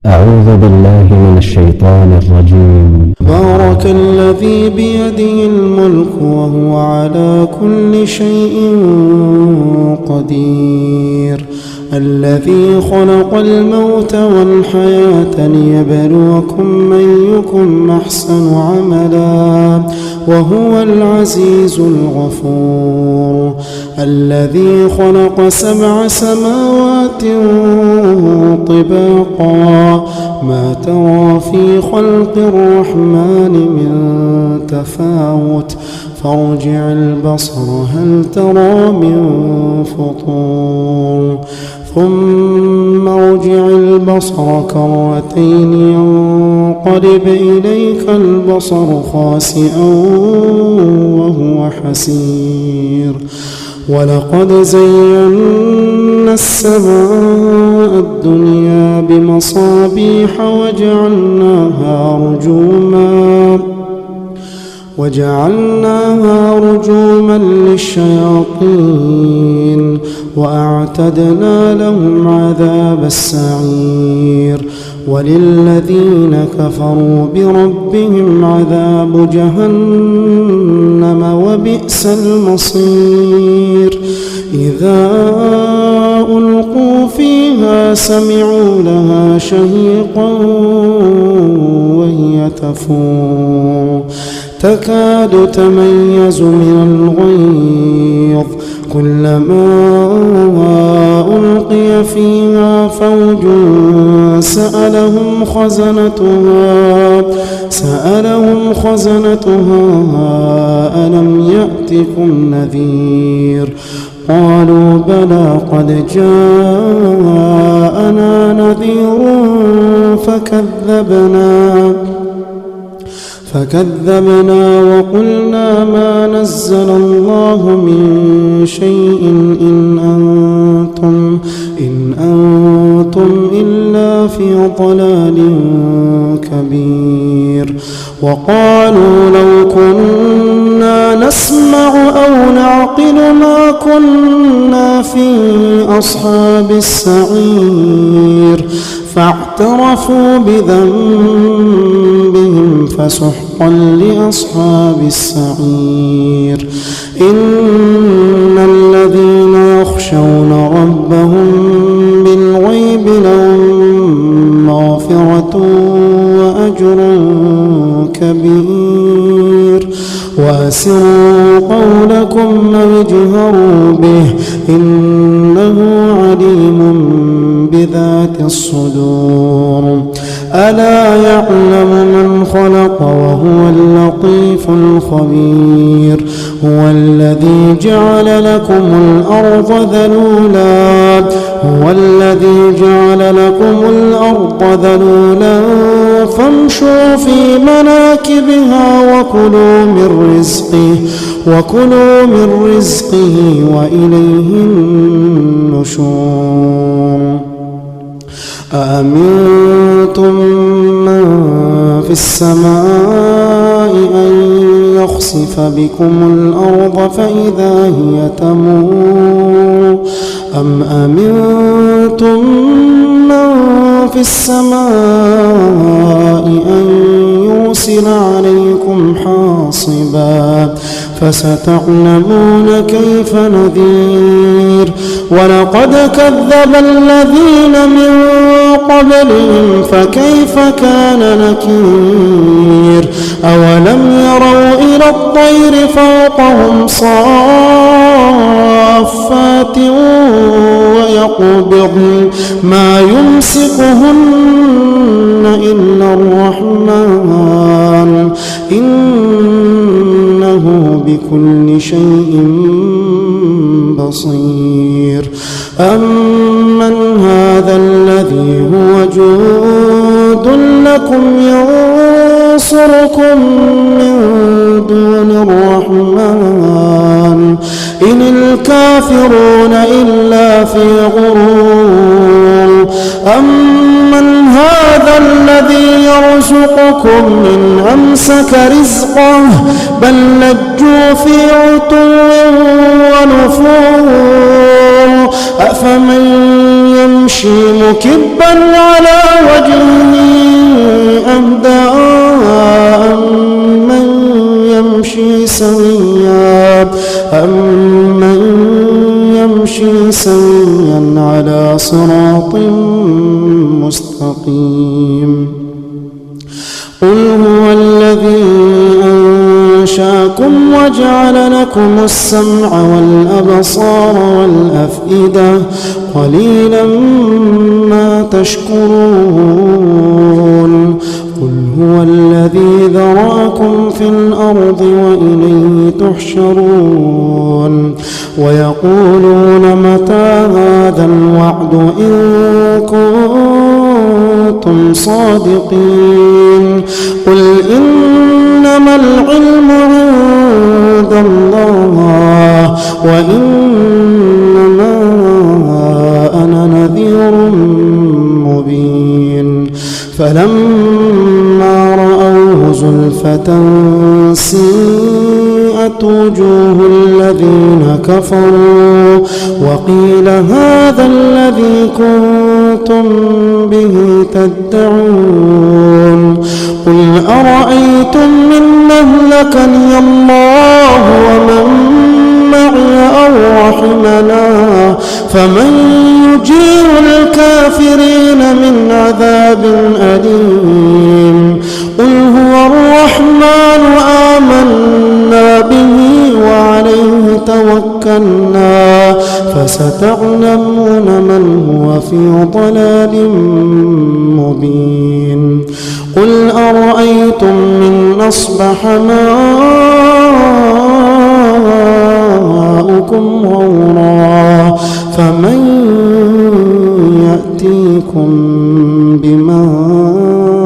أعوذ بالله من الشيطان الرجيم. تبارك الذي بيده الملك وهو على كل شيء قدير، الذي خلق الموت والحياة ليبلوكم أيكم أحسن عملا وهو العزيز الغفور، الذي خلق 7 سماوات طباقا ما ترى في خلق الرحمن من تفاوت فارجع البصر هل ترى من فطور ثم ارجع البصر كرتين ينقلب إليك البصر خاسئا وهو حسير، ولقد زينا السماء الدنيا بمصابيح وجعلناها رجوما للشياطين وأعتدنا لهم عذاب السعير، وللذين كفروا بربهم عذاب جهنم وبئس المصير، إذا ألقوا فيها سمعوا لها شهيقا وهي تفور تكاد تميز من الغيظ، كلما ألقي فيها فوج سألهم خزنتها ألم يأتكم نذير، قالوا بلى قد جاءنا نذير فكذبنا وقلنا ما نزل الله من شيء إن أنتم إلا في ضلال كبير، وقالوا لو كنا نسمع أو نعقل ما كنا في أصحاب السعير، فاعترفوا بذنبهم فسحقا لأصحاب السعير، إن الذين يخشون ربهم بالغيب لهم مغفرة وأجر كبير، وأسروا قولكم أو اجهروا به إنه عليم بذات الصدور، ألا يعلم من خلق وهو اللطيف الخبير، هو الذي جعل لكم الأرض ذلولا فامشوا في مناكبها وكلوا من رزقه وإليه النشور، أأمنتم من في السماء أن يخسف بكم الأرض فإذا هي تمور، أم أمنتم من في السماء أن يرسل عليكم حاصبا فستعلمون كيف نذير، ولقد كذب الذين من قبلهم فكيف كان نكير، أولم يروا إلى الطير فوقهم صافات ويقبضن ما يمسكهن إلا الرحمن إنه بكل شيء بصير، أمن هذا الذي هو جند لكم ينصركم من دون الرحمن إن الكافرون إلا في غرور، أمن هذا الذي يرزقكم إن أمسك رزقه بل لجوا في عتو ونفور، أفمن يمشي مكبا على وجهه سويا أمن يمشي سويا على صراط مستقيم قل هو الذي أنشاكم وجعل لكم السمع والأبصار والأفئدة قليلا ما تشكرون قل هو الذي ذراكم في الأرض وإليه تحشرون ويقولون متى هذا الوعد إن كنتم صادقين قل إنما العلم عند الله وإنما أنا نذير مبين فلما رأوه زلفة سيئت وجوه الذين كفروا وقيل هذا الذي كنتم به تدعون قل أرأيتم من أهلكني الله ومن معي أو رحمنا فمن يجير الكافرين من عذاب أليم قل هو الرحمن آمنا به وعليه توكلنا فستعلمون من هو في ضلال مبين قل أرأيتم من أصبح ماؤكم غورا فمن يأتيكم بماء